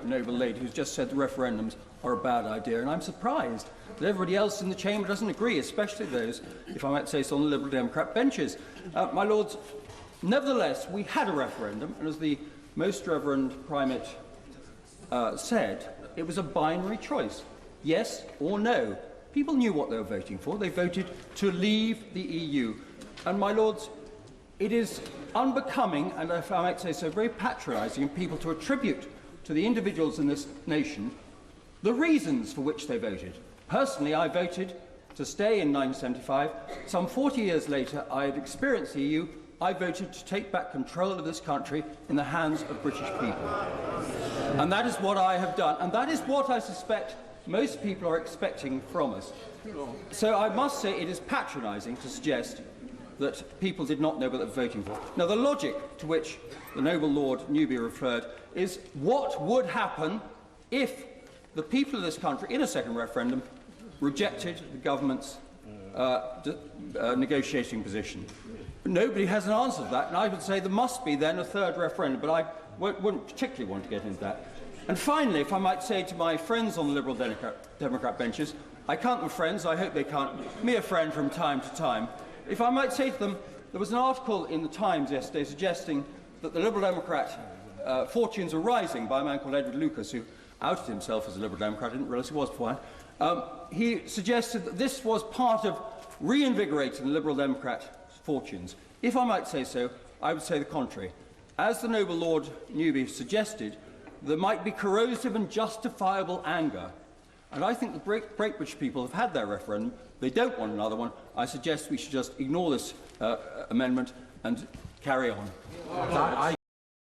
noble lady who's just said the referendums are a bad idea, and I'm surprised that everybody else in the chamber doesn't agree, especially those, if I might say so, on the Liberal Democrat benches. My Lords, nevertheless, we had a referendum, and as the Most Reverend Primate said, it was a binary choice, yes or no. People knew what they were voting for. They voted to leave the EU. And, my Lords, it is unbecoming, and if I might say so, very patronising of people to attribute to the individuals in this nation the reasons for which they voted. Personally, I voted to stay in 1975. Some 40 years later, I had experienced the EU. I voted to take back control of this country in the hands of British people. And that is what I have done. And that is what I suspect most people are expecting from us. So I must say it is patronising to suggest that people did not know what they were voting for. Now, the logic to which the noble Lord Newby referred is what would happen if the people of this country, in a second referendum, rejected the government's negotiating position. But nobody has an answer to that, and I would say there must be then a third referendum, but I wouldn't particularly want to get into that. And finally, if I might say to my friends on the Liberal Democrat benches, I count them friends, I hope they count me a friend from time to time. If I might say to them, there was an article in the Times yesterday suggesting that the Liberal Democrat fortunes are rising by a man called Edward Lucas, who outed himself as a Liberal Democrat. I didn't realise he was beforehand. He suggested that this was part of reinvigorating the Liberal Democrat fortunes. If I might say so, I would say the contrary. As the noble Lord Newby suggested, there might be corrosive and justifiable anger. And I think the Great British people have had their referendum. They don't want another one. I suggest we should just ignore this amendment and carry on.